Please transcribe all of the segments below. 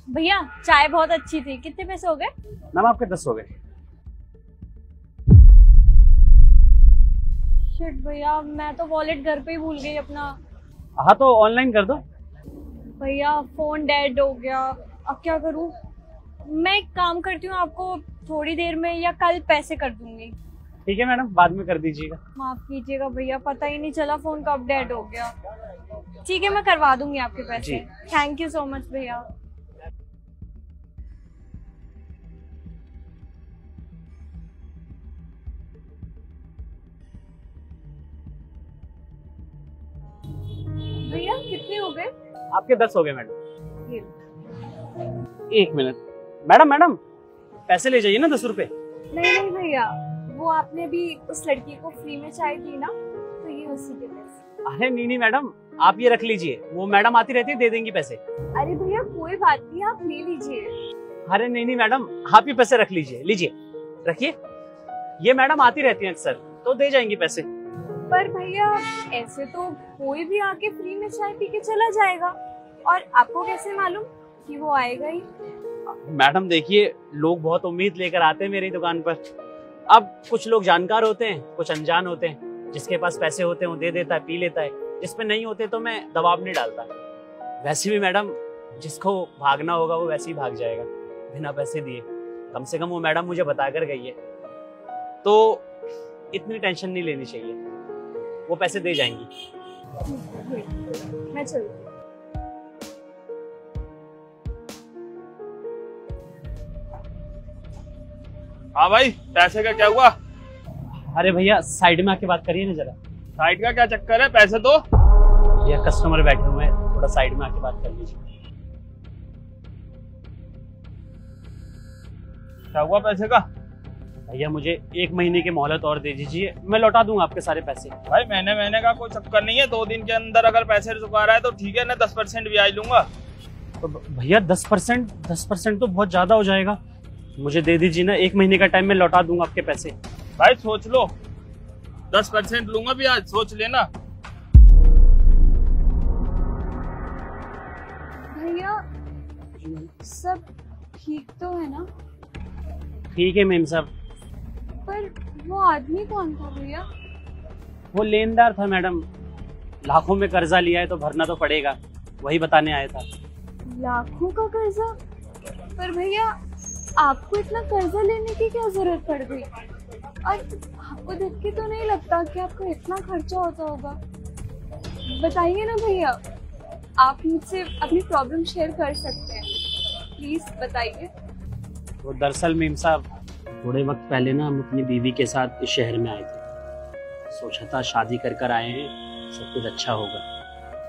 भैया चाय बहुत अच्छी थी, कितने पैसे हो गए? मैम आपके 10 हो गए। शिट भैया, मैं तो वॉलेट घर पे ही भूल गई अपना। हाँ तो ऑनलाइन कर दो। भैया फोन डेड हो गया, अब क्या करूं? मैं एक काम करती हूँ, आपको थोड़ी देर में या कल पैसे कर दूंगी। ठीक है मैडम, बाद में कर दीजिएगा। माफ कीजिएगा भैया, पता ही नहीं चला फोन कब डेड हो गया। ठीक है, मैं करवा दूंगी आपके पैसे। थैंक यू सो मच भैया। भैया कितने हो गए? आपके 10 हो गए मैडम। ये 1 मिनट। मैडम मैडम पैसे ले जाइए ना 10 रुपए। नहीं नहीं भैया, वो आपने भी उस लड़की को फ्री में चाय दी ना, तो ये उसी के पैसे। अरे नहीं मैडम, आप ये रख लीजिए, वो मैडम आती रहती है, दे देंगी पैसे। अरे भैया कोई बात नहीं, आप ले लीजिए। अरे नहीं मैडम, आप ही पैसे रख लीजिए, लीजिए रखिए। ये मैडम आती रहती हैं अक्सर, तो दे जाएंगी पैसे। पर भैया ऐसे तो कोई भी आके फ्री में चाय पी के चला जाएगा, और आपको कैसे मालूम कि वो आएगा ही? मैडम देखिए, लोग बहुत उम्मीद लेकर आते हैं मेरी दुकान पर। अब कुछ लोग जानकार होते हैं, कुछ अनजान होते हैं। जिसके पास पैसे होते हैं वो दे देता है, पी लेता है। जिसपे नहीं होते तो मैं दबाव नहीं डालता। वैसे भी मैडम, जिसको भागना होगा वो वैसे ही भाग जाएगा बिना पैसे दिए। कम से कम वो मैडम मुझे बता कर गई है, तो इतनी टेंशन नहीं लेनी चाहिए, वो पैसे दे जाएंगी। मैं चलती। हाँ भाई, पैसे का क्या हुआ? अरे भैया साइड में आके बात करिए ना जरा। साइड का क्या चक्कर है? पैसे दो। भैया कस्टमर बैठे हुए हैं, थोड़ा साइड में आके बात कर लीजिए। क्या हुआ पैसे का? भैया मुझे 1 महीने की मोहलत और दे दीजिए, मैं लौटा दूंगा आपके सारे पैसे। भाई महीने का कोई चक्कर नहीं है, 2 दिन के अंदर अगर पैसे चुका रहा है तो ठीक है ना, 10% ब्याज लूंगा। तो भैया 10% तो बहुत ज्यादा हो जाएगा, मुझे दे दीजिए ना। 1 महीने का टाइम में लौटा दूंगा आपके पैसे। भाई सोच लो, 10% लूंगा ब्याज, सोच लेना। भैया सब ठीक तो है ना? ठीक है मेम साहब। पर वो आदमी कौन था भैया? वो लेनदार था मैडम, लाखों में कर्जा लिया है तो भरना तो पड़ेगा, वही बताने आया था। लाखों का कर्जा? पर भैया आपको इतना कर्जा लेने की क्या जरूरत पड़ गई? और आपको देख के तो नहीं लगता कि आपका इतना खर्चा होता होगा। बताइए ना भैया, आप मुझसे अपनी प्रॉब्लम शेयर कर सकते हैं, प्लीज बताइए। वो दरअसल मेम साहब, थोड़े वक्त पहले ना हम अपनी बीवी के साथ इस शहर में आए थे। सोचा था शादी कर आए हैं, सब कुछ अच्छा होगा।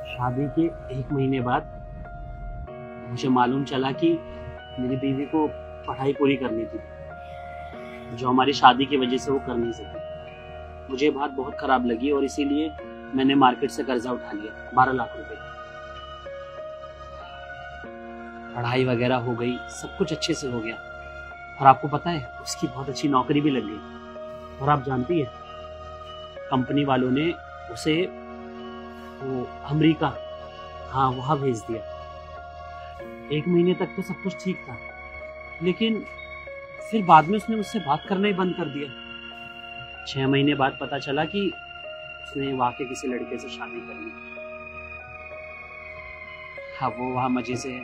शादी के 1 महीने बाद मुझे मालूम चला कि मेरी बीवी को पढ़ाई पूरी करनी थी, जो हमारी शादी की वजह से वो कर नहीं सकी। मुझे बात बहुत खराब लगी और इसीलिए मैंने मार्केट से कर्जा उठा लिया, 12 लाख रुपए। पढ़ाई वगैरह हो गई, सब कुछ अच्छे से हो गया, और आपको पता है उसकी बहुत अच्छी नौकरी भी लग गई। और आप जानती है, कंपनी वालों ने उसे वो अमेरिका, हाँ वहां भेज दिया। 1 महीने तक तो सब कुछ ठीक था, लेकिन फिर बाद में उसने मुझसे बात करना ही बंद कर दिया। 6 महीने बाद पता चला कि उसने वाकई किसी लड़के से शादी कर ली। हाँ वो वहां मजे से है,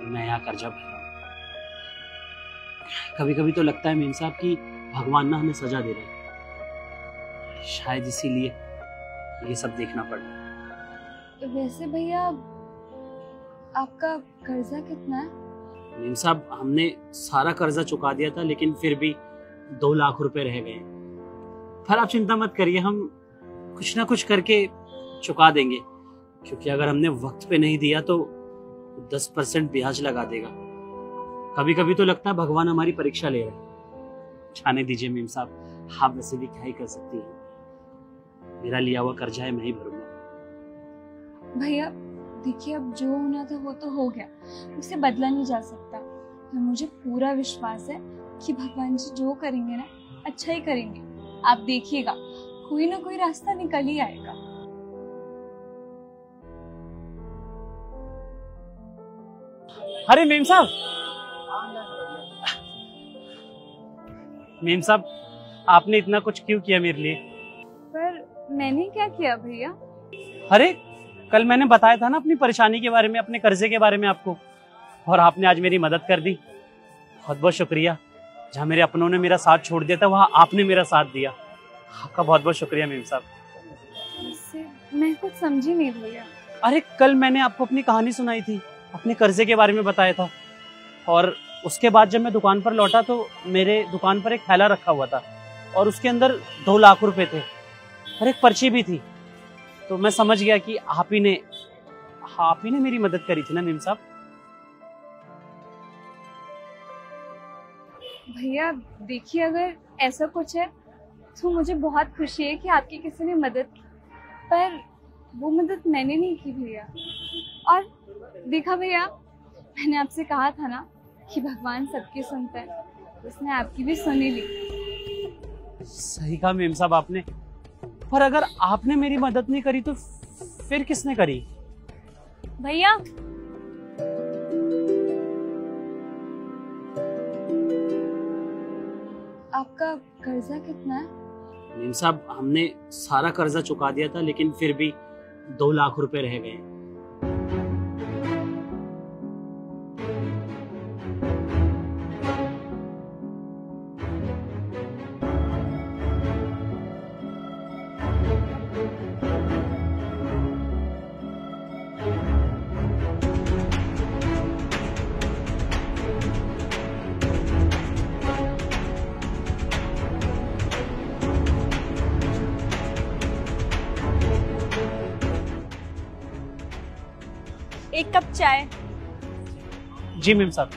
मैं यहाँ कर्जा भर रहा हूँ। कभी कभी तो लगता है मेम साहब कि भगवान ना हमें सजा दे रहा है, शायद इसीलिए ये सब देखना पड़ रहा है। वैसे भैया आपका कर्जा कितना है? मेम साहब हमने सारा कर्जा चुका दिया था, लेकिन फिर भी 2 लाख रुपए रह गए। पर आप चिंता मत करिए, हम कुछ ना कुछ करके चुका देंगे, क्योंकि अगर हमने वक्त पे नहीं दिया तो 10% ब्याज लगा देगा। कभी कभी तो लगता है भगवान हमारी परीक्षा ले रहा है। जाने दीजिए मेम साहब, आप वैसे भी क्या ही कर सकती हैं। मेरा लिया हुआ कर्जा है, मैं ही भरूंगा। भैया देखिए, अब जो होना था वो तो हो गया, उसे बदला नहीं जा सकता। तो मुझे पूरा विश्वास है कि भगवान जी जो करेंगे ना, अच्छा ही करेंगे। आप देखिएगा, कोई ना कोई रास्ता निकल ही आएगा। अरे मेम साहब, मेम साहब आपने इतना कुछ क्यों किया मेरे लिए? पर मैंने क्या किया भैया? अरे कल मैंने बताया था ना अपनी परेशानी के बारे में, अपने कर्जे के बारे में आपको, और आपने आज मेरी मदद कर दी। बहुत बहुत शुक्रिया। जहाँ मेरे अपनों ने मेरा साथ छोड़ दिया था, वहाँ आपने मेरा साथ दिया। आपका बहुत बहुत शुक्रिया मेम साहब। इससे मैं कुछ समझी नहीं भैया। अरे कल मैंने आपको अपनी कहानी सुनाई थी, अपने कर्जे के बारे में बताया था, और उसके बाद जब मैं दुकान पर लौटा तो मेरे दुकान पर एक थैला रखा हुआ था और उसके अंदर 2 लाख रुपए थे और एक पर्ची भी थी। तो मैं समझ गया कि आप ही ने मेरी मदद करी थी ना मेम साहब। भैया देखिए, अगर ऐसा कुछ है तो मुझे बहुत खुशी है कि आपकी किसी ने मदद की, पर वो मदद मैंने नहीं की भैया। और देखा भैया, मैंने आपसे कहा था ना कि भगवान सबकी सुनता है, उसने आपकी भी सुनी ली। सही कहा मेम साहब आपने, पर अगर आपने मेरी मदद नहीं करी तो फिर किसने करी? भैया आपका कर्जा कितना है? मेम साहब हमने सारा कर्जा चुका दिया था, लेकिन फिर भी 2 लाख रुपए रह गए। एक कप चाय। जी मेम साहब।